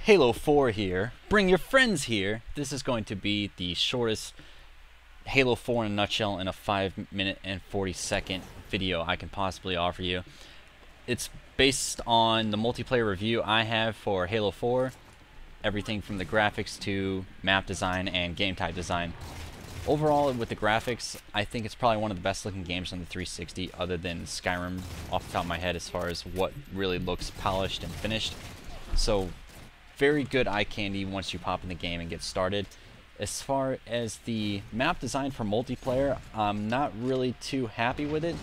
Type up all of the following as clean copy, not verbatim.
Halo 4 here. Bring your friends here. This is going to be the shortest Halo 4 in a nutshell in a 5-minute and 40-second video I can possibly offer you. It's based on the multiplayer review I have for Halo 4, everything from the graphics to map design and game type design. Overall, with the graphics, I think it's probably one of the best looking games on the 360 other than Skyrim off the top of my head as far as what really looks polished and finished. So very good eye candy once you pop in the game and get started. As far as the map design for multiplayer, I'm not really too happy with it.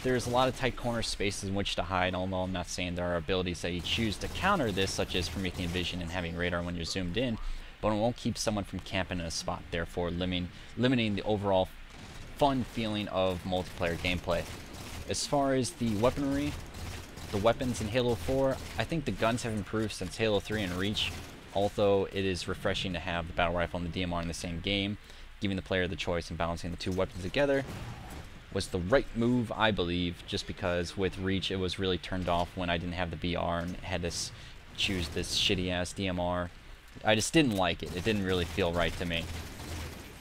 There's a lot of tight corner spaces in which to hide, although I'm not saying there are abilities that you choose to counter this, such as Promethean Vision and having radar when you're zoomed in, but it won't keep someone from camping in a spot, therefore limiting the overall fun feeling of multiplayer gameplay. As far as the weaponry, the weapons in Halo 4, I think the guns have improved since Halo 3 and Reach, although it is refreshing to have the battle rifle and the DMR in the same game. Giving the player the choice and balancing the two weapons together was the right move, I believe, just because with Reach it was really turned off when I didn't have the BR and had to choose this shitty ass DMR. I just didn't like it. It didn't really feel right to me.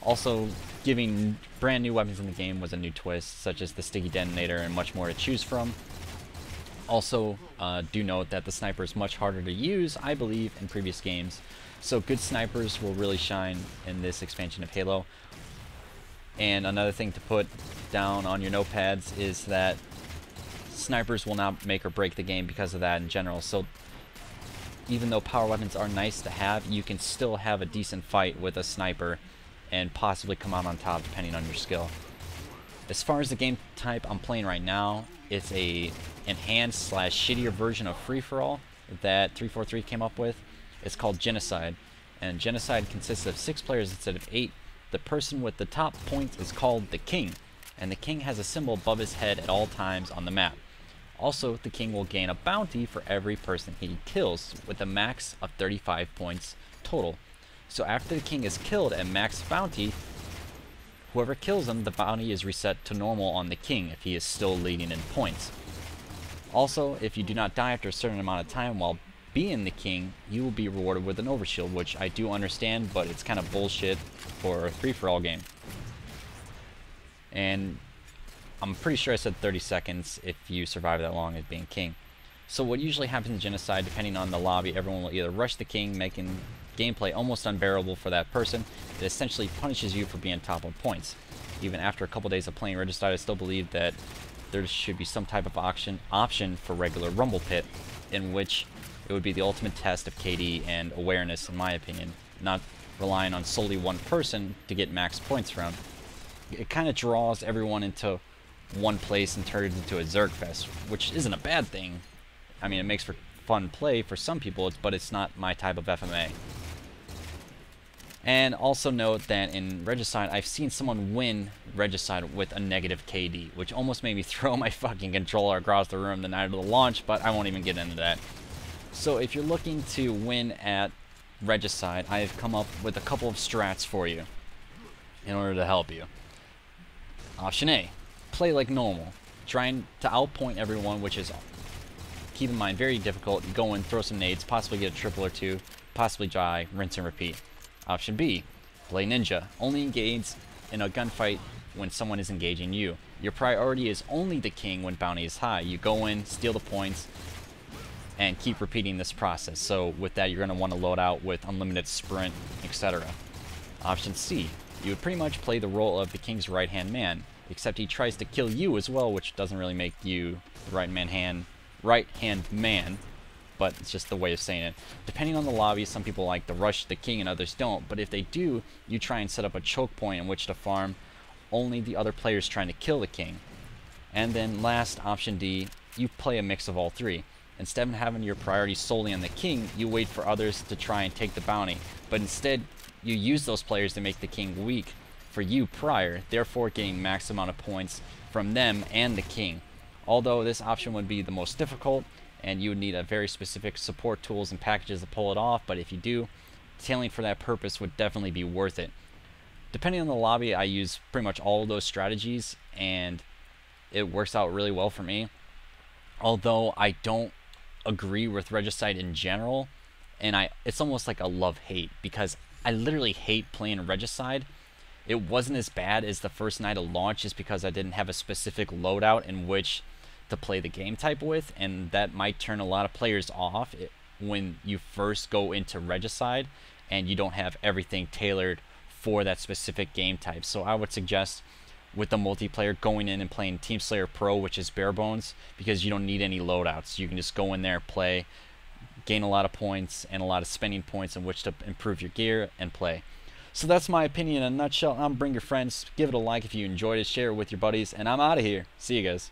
Also, giving brand new weapons in the game was a new twist, such as the sticky detonator and much more to choose from. Also, do note that the sniper is much harder to use, I believe, in previous games. So good snipers will really shine in this expansion of Halo. And another thing to put down on your notepads is that snipers will not make or break the game because of that in general. So even though power weapons are nice to have, you can still have a decent fight with a sniper and possibly come out on top depending on your skill. As far as the game type I'm playing right now, it's a enhanced / shittier version of free-for-all that 343 came up with. It's called Genocide, and Genocide consists of 6 players instead of 8. The person with the top points is called the King, and the King has a symbol above his head at all times on the map. Also, the King will gain a bounty for every person he kills, with a max of 35 points total. So after the King is killed at max bounty, whoever kills him, the bounty is reset to normal on the King if he is still leading in points. Also, if you do not die after a certain amount of time while being the King, you will be rewarded with an overshield, which I do understand, but it's kind of bullshit for a free-for-all game. And I'm pretty sure I said 30 seconds if you survive that long as being King. So what usually happens in Genocide, depending on the lobby, everyone will either rush the King, making gameplay almost unbearable for that person. It essentially punishes you for being top on points. Even after a couple days of playing Regicide, I still believe that there should be some type of option for regular Rumble Pit, in which it would be the ultimate test of KD and awareness, in my opinion, not relying on solely one person to get max points from. It kind of draws everyone into one place and turns it into a Zerg Fest, which isn't a bad thing. I mean, it makes for fun play for some people, but it's not my type of FMA. And also note that in Regicide, I've seen someone win Regicide with a negative KD, which almost made me throw my fucking controller across the room the night of the launch, but I won't even get into that. So if you're looking to win at Regicide, I have come up with a couple of strats for you in order to help you. Option A, play like normal, trying to outpoint everyone, which is, keep in mind, very difficult. You go in, throw some nades, possibly get a triple or two, possibly die, rinse and repeat. Option B, play ninja, only engage in a gunfight when someone is engaging you. Your priority is only the King when bounty is high. You go in, steal the points, and keep repeating this process. So with that, you're going to want to load out with unlimited sprint, etc. Option C, you would pretty much play the role of the King's right-hand man, except he tries to kill you as well, which doesn't really make you the right-hand man, but it's just the way of saying it. Depending on the lobby, some people like to rush the King and others don't, but if they do, you try and set up a choke point in which to farm only the other players trying to kill the King. And then last, option D, you play a mix of all three. Instead of having your priority solely on the King, you wait for others to try and take the bounty, but instead you use those players to make the King weak for you prior, therefore getting max amount of points from them and the King. Although this option would be the most difficult, and you would need a very specific support tools and packages to pull it off, but if you do, tailing for that purpose would definitely be worth it. Depending on the lobby, I use pretty much all of those strategies, and it works out really well for me. Although I don't agree with Regicide in general, and it's almost like a love-hate, because I literally hate playing Regicide. It wasn't as bad as the first night of launch just because I didn't have a specific loadout in which to play the game type with, and that might turn a lot of players off when you first go into Regicide and you don't have everything tailored for that specific game type. So I would suggest with the multiplayer going in and playing Team Slayer Pro, which is bare bones, because you don't need any loadouts. You can just go in there, play, gain a lot of points and a lot of spending points in which to improve your gear and play. So that's my opinion in a nutshell. I'm Bring Your Friends. Give it a like if you enjoyed it, share it with your buddies, and I'm out of here. See you guys.